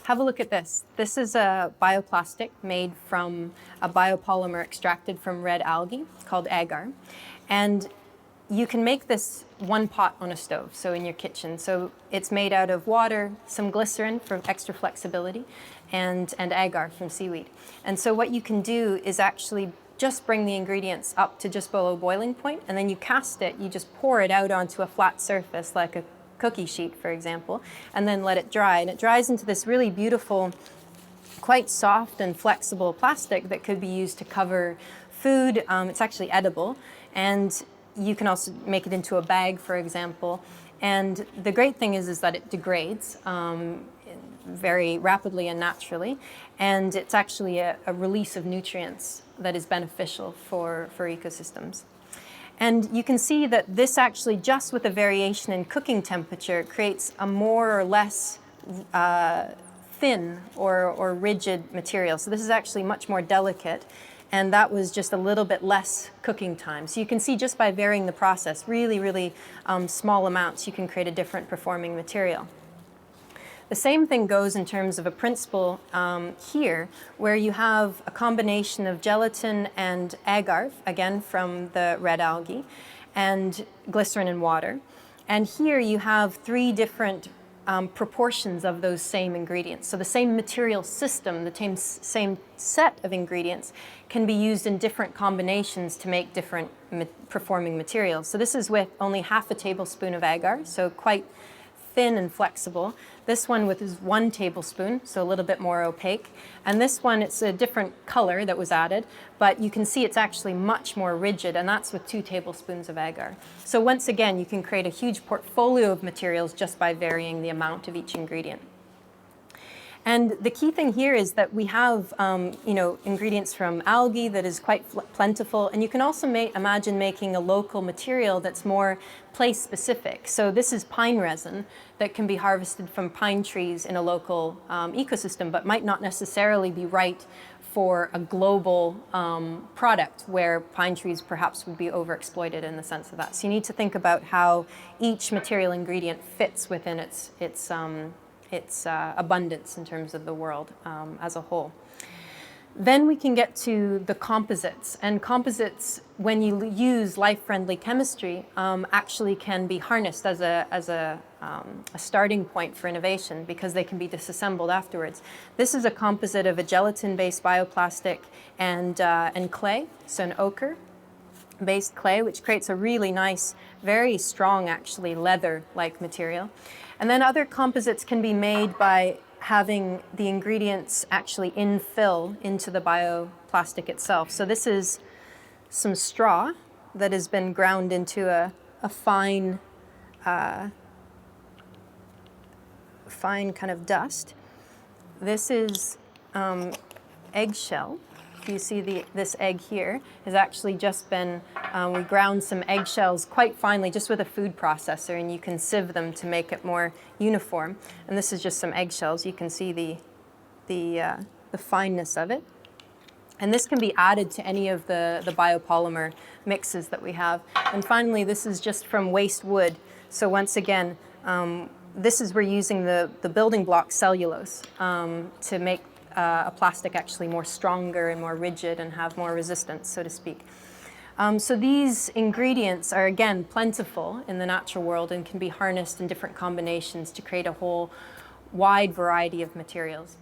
Have a look at this. This is a bioplastic made from a biopolymer extracted from red algae called agar. And you can make this one pot on a stove, so in your kitchen. So it's made out of water, some glycerin for extra flexibility, and agar from seaweed. And so what you can do is actually just bring the ingredients up to just below boiling point, and then you cast it, you just pour it out onto a flat surface like a cookie sheet, for example, and then let it dry. And it dries into this really beautiful, quite soft and flexible plastic that could be used to cover food. It's actually edible, and you can also make it into a bag, for example. And the great thing is that it degrades very rapidly and naturally, and it's actually a release of nutrients that is beneficial for ecosystems. And you can see that this actually, just with a variation in cooking temperature, creates a more or less thin or rigid material. So this is actually much more delicate, and that was just a little bit less cooking time. So you can see just by varying the process, really small amounts, you can create a different performing material. The same thing goes in terms of a principle here, where you have a combination of gelatin and agar, again from the red algae, and glycerin and water. And here you have three different proportions of those same ingredients. So the same material system, the same set of ingredients, can be used in different combinations to make different performing materials. So this is with only half a tablespoon of agar, so quite thin and flexible. This one with is 1 tablespoon, so a little bit more opaque. And this one, it's a different color that was added, but you can see it's actually much more rigid, and that's with 2 tablespoons of agar. So once again, you can create a huge portfolio of materials just by varying the amount of each ingredient. And the key thing here is that we have ingredients from algae that is quite plentiful, and you can also imagine making a local material that's more place-specific. So this is pine resin that can be harvested from pine trees in a local ecosystem, but might not necessarily be right for a global product where pine trees perhaps would be overexploited in the sense of that. So you need to think about how each material ingredient fits within its abundance in terms of the world as a whole. Then we can get to the composites. And composites, when you use life-friendly chemistry, actually can be harnessed as a starting point for innovation because they can be disassembled afterwards. This is a composite of a gelatin-based bioplastic and clay, so an ochre-based clay, which creates a really nice, very strong, actually, leather-like material. And then other composites can be made by having the ingredients actually infill into the bioplastic itself. So this is some straw that has been ground into a fine kind of dust. This is eggshell. You see this egg here has actually just been, we ground some eggshells quite finely just with a food processor, and you can sieve them to make it more uniform. And this is just some eggshells. You can see the fineness of it. And this can be added to any of the biopolymer mixes that we have. And finally, this is just from waste wood. So once again, this is we're using the building block cellulose to make a plastic actually more stronger and more rigid and have more resistance, so to speak. So these ingredients are, again, plentiful in the natural world and can be harnessed in different combinations to create a whole wide variety of materials.